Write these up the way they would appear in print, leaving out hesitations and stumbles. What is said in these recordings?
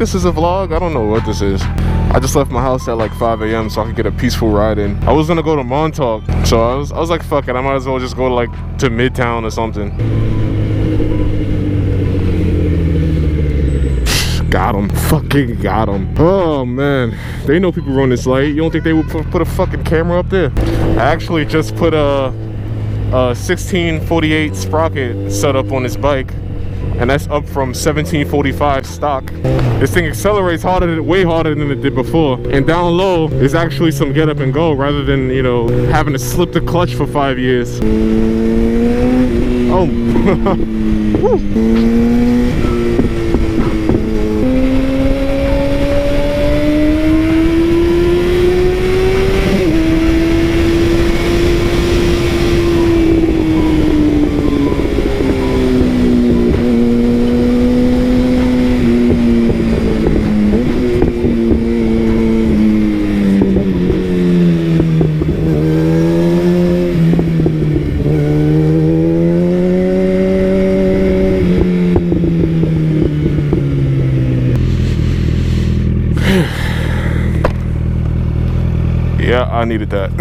this is a vlog. I don't know what this is. I just left my house at like 5 a.m. so I could get a peaceful ride in. I was gonna go to Montauk, so I was like, fuck it, I might as well just go to Midtown or something. Got him. Fucking got him. Oh man, they know people run this light. You don't think they would put a fucking camera up there? I actually just put a 1648 sprocket set up on this bike, and that's up from 1745 stock. This thing accelerates way harder than it did before, and down low is actually some get up and go rather than, you know, having to slip the clutch for 5 years. Oh. Yeah, I needed that.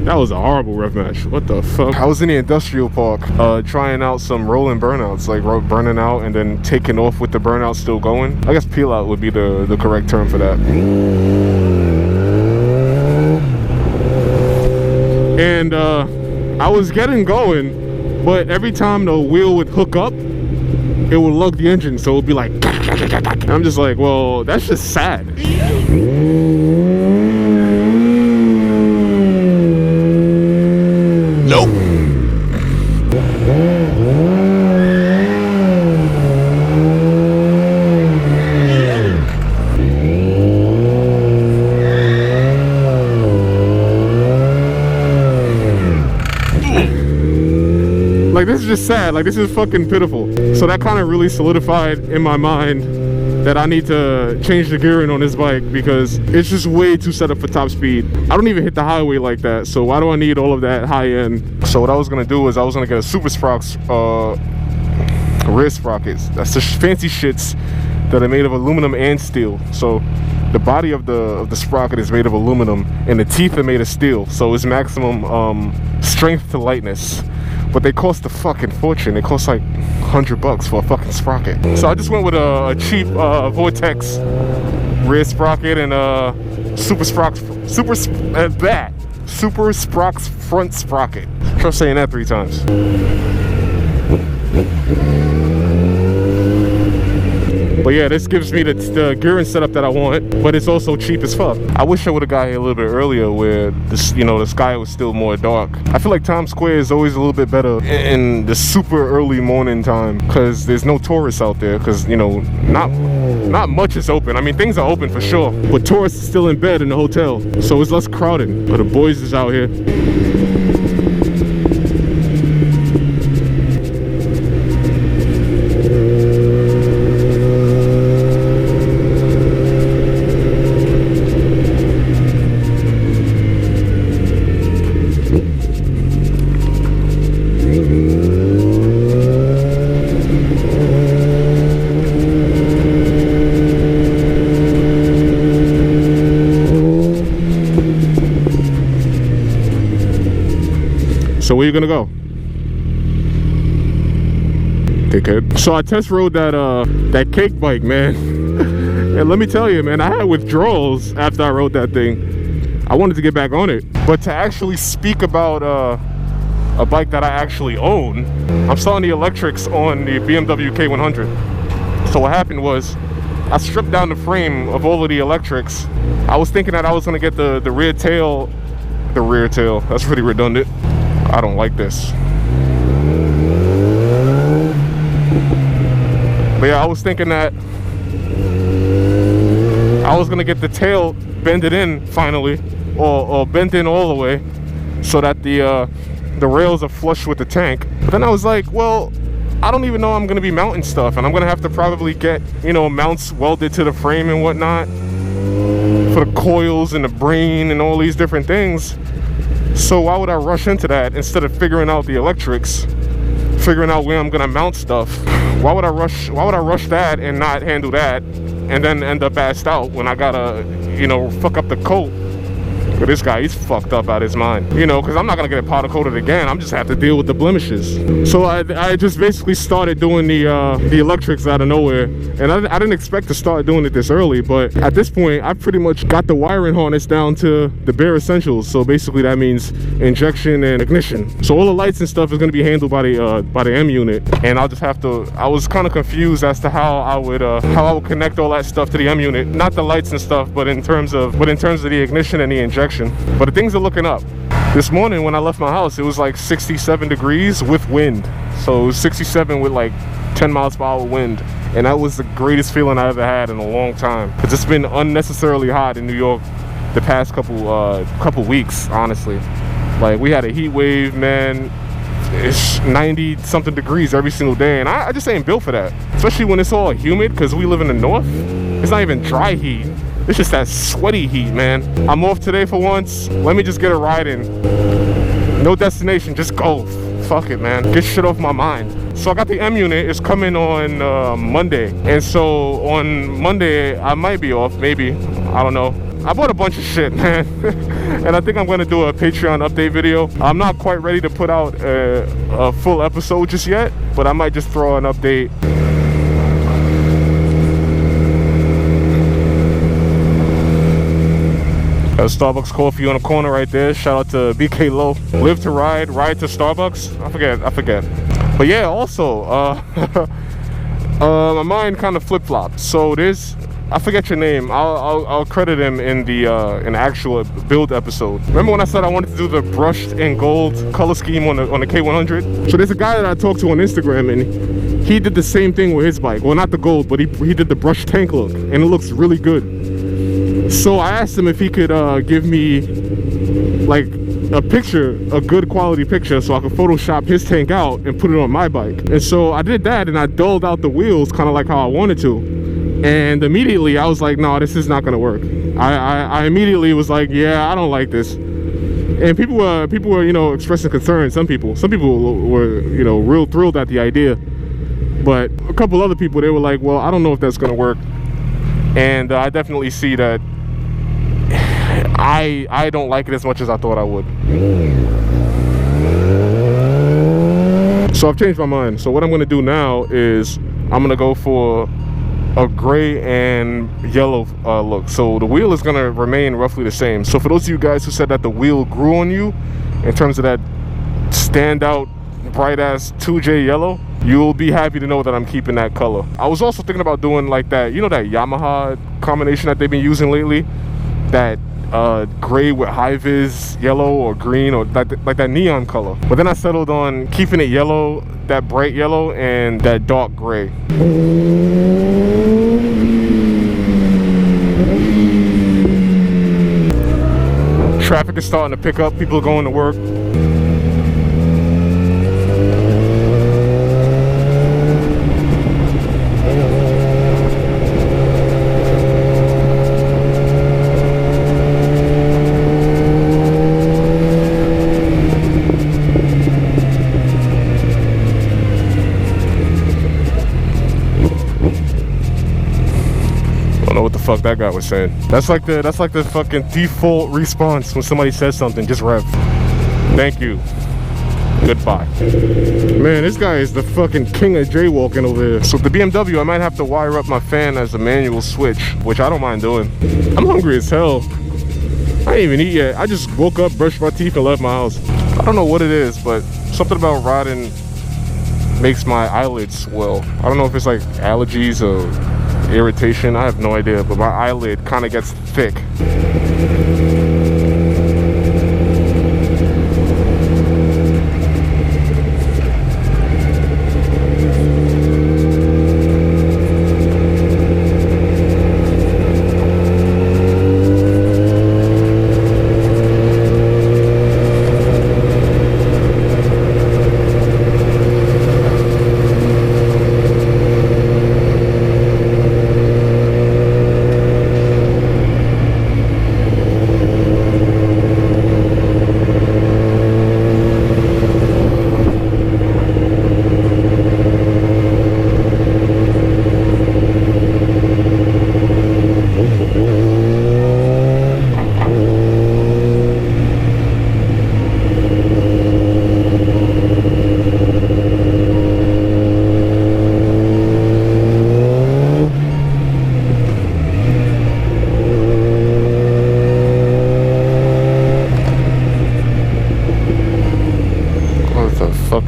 That was a horrible rev match. What the fuck? I was in the industrial park trying out some rolling burnouts, like burning out and then taking off with the burnout still going. I guess peel out would be the correct term for that. And I was getting going, but every time the wheel would hook up, it would lug the engine, so it would be like, and I'm just like, well, that's just sad. Nope. Like, this is just sad. Like, this is fucking pitiful. So that kind of really solidified in my mind that I need to change the gearing on this bike, because it's just way too set up for top speed. I don't even hit the highway like that, so why do I need all of that high end? So what I was gonna do is I was gonna get a super sprockets, rear sprockets. That's the fancy shits that are made of aluminum and steel. So the body of the sprocket is made of aluminum and the teeth are made of steel, so it's maximum strength to lightness. But they cost a fucking fortune. They cost like $100 for a fucking sprocket. So I just went with a cheap Vortex rear sprocket and Super Sprock's front sprocket. Try saying that 3 times. But yeah, this gives me the gearing setup that I want, but it's also cheap as fuck. I wish I would have got here a little bit earlier where this, you know, the sky was still more dark. I feel like Times Square is always a little bit better in the super early morning time, because there's no tourists out there, because, you know, not much is open. I mean, things are open for sure, but tourists are still in bed in the hotel, so it's less crowded. But the boys is out here. So where you gonna go? Dickhead. So I test rode that cake bike, man. And let me tell you, man, I had withdrawals after I rode that thing. I wanted to get back on it. But to actually speak about a bike that I actually own, I'm selling the electrics on the BMW K100. So what happened was, I stripped down the frame of all of the electrics. I was thinking that I was gonna get the rear tail. The rear tail, that's really redundant. I don't like this. But yeah, I was thinking that I was gonna get the tail bended in finally, or bent in all the way, so that the rails are flush with the tank. But then I was like, well, I don't even know I'm gonna be mounting stuff, and I'm gonna have to probably get, you know, mounts welded to the frame and whatnot for the coils and the brain and all these different things. So why would I rush into that instead of figuring out the electrics, figuring out where I'm gonna mount stuff? Why would I rush that and not handle that and then end up assed out when I gotta, you know, fuck up the coat? But this guy, he's fucked up out of his mind, you know, because I'm not gonna get it powder coated again. I'm just have to deal with the blemishes. So I just basically started doing the electrics out of nowhere, and I didn't expect to start doing it this early, but at this point I pretty much got the wiring harness down to the bare essentials. So basically that means injection and ignition. So all the lights and stuff is gonna be handled by the M unit, and I'll just have to. I was kind of confused as to how I would connect all that stuff to the M unit, not the lights and stuff, but in terms of the ignition and the injection. But the things are looking up. This morning when I left my house, it was like 67 degrees with wind. So it was 67 with like 10 miles per hour wind, and that was the greatest feeling I ever had in a long time, because it's been unnecessarily hot in New York the past couple weeks, honestly. Like, we had a heat wave, man. It's 90 something degrees every single day, and I just ain't built for that, especially when it's all humid, because we live in the north. It's not even dry heat. It's just that sweaty heat, man. I'm off today for once. Let me just get a ride in. No destination, just go. Fuck it, man. Get shit off my mind. So I got the M unit. It's coming on Monday. And so on Monday, I might be off, maybe. I don't know. I bought a bunch of shit, man. And I think I'm gonna do a Patreon update video. I'm not quite ready to put out a full episode just yet, but I might just throw an update. Got a Starbucks coffee on the corner right there. Shout out to BK Low. Live to ride to Starbucks. I forget. But yeah, also, my mind kind of flip-flopped. So I forget your name. I'll credit him in the actual build episode. Remember when I said I wanted to do the brushed and gold color scheme on the K100? So there's a guy that I talked to on Instagram, and he did the same thing with his bike. Well, not the gold, but he did the brushed tank look, and it looks really good. So I asked him if he could give me like a good quality picture, so I could Photoshop his tank out and put it on my bike. And so I did that, and I dulled out the wheels kind of like how I wanted to. And immediately I was like, no, this is not gonna work. I immediately was like, yeah, I don't like this. And people were, you know, expressing concern. Some people were, you know, real thrilled at the idea. But a couple other people, they were like, well, I don't know if that's gonna work. And I definitely see that I don't like it as much as I thought I would. So I've changed my mind. So what I'm gonna do now is I'm gonna go for a gray and yellow look. So the wheel is gonna remain roughly the same. So for those of you guys who said that the wheel grew on you in terms of that standout bright ass 2J yellow, you'll be happy to know that I'm keeping that color. I was also thinking about doing like that, you know, that Yamaha combination that they've been using lately, that gray with high vis yellow or green, or like that neon color. But then I settled on keeping it yellow, that bright yellow, and that dark gray. Traffic is starting to pick up. People are going to work. Fuck that guy was saying. That's like the fucking default response when somebody says something. Just rev. Thank you. Goodbye. Man, this guy is the fucking king of jaywalking over here. So the BMW, I might have to wire up my fan as a manual switch, which I don't mind doing. I'm hungry as hell. I ain't even eat yet. I just woke up, brushed my teeth, and left my house. I don't know what it is, but something about riding makes my eyelids swell. I don't know if it's like allergies or irritation, I have no idea, but my eyelid kind of gets thick.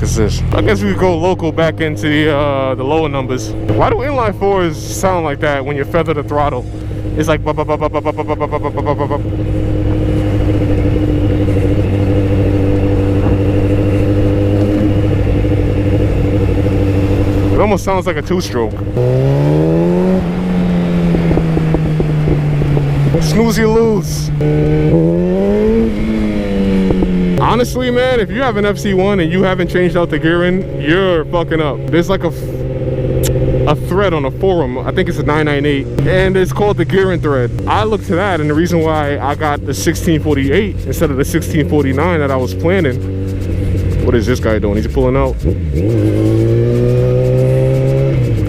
is this? I guess we could go local back into the lower numbers. Why do inline fours sound like that when you feather the throttle? It's like it almost sounds like a two-stroke. Snooze you lose. Honestly, man, if you have an FZ1 and you haven't changed out the gearing, you're fucking up. There's like a thread on a forum, I think it's a 998, and it's called the gearing thread. I looked to that, and the reason why I got the 1648 instead of the 1649 that I was planning. What is this guy doing? He's pulling out.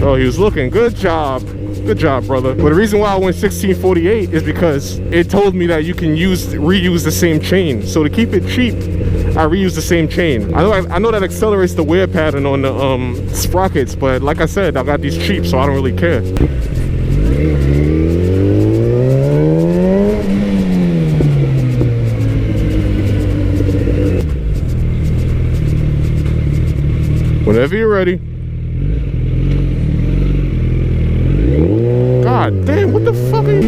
Oh, he was looking. Good job. Good job, brother. But the reason why I went 1648 is because it told me that you can reuse the same chain. So to keep it cheap, I reuse the same chain. I know that accelerates the wear pattern on the sprockets, but like I said, I got these cheap, so I don't really care. Whenever you're ready. God damn, what the fuck are you?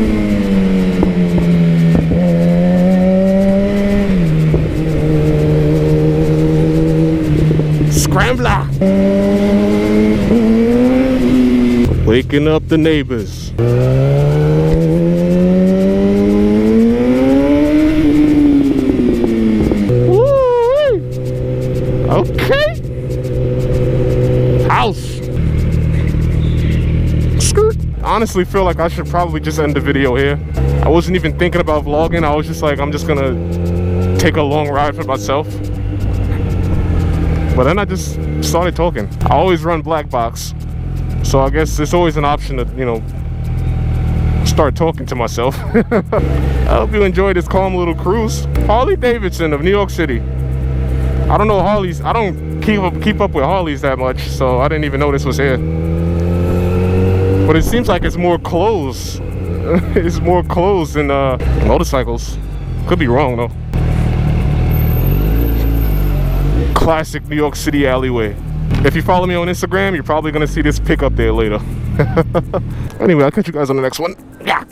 Scrambler! Waking up the neighbors. Woo-wee. Okay. House. Skirt. Honestly feel like I should probably just end the video here. I wasn't even thinking about vlogging. I was just like, I'm just gonna take a long ride for myself. But then I just started talking. I always run black box, so I guess it's always an option to, you know, start talking to myself. I hope you enjoyed this calm little cruise. Harley Davidson of New York City. I don't know Harleys. I don't keep up with Harleys that much, so I didn't even know this was here. But it seems like it's more closed. It's more closed than motorcycles. Could be wrong though. Classic New York City alleyway. If you follow me on Instagram, you're probably gonna see this pick up there later. Anyway, I'll catch you guys on the next one. Yeah.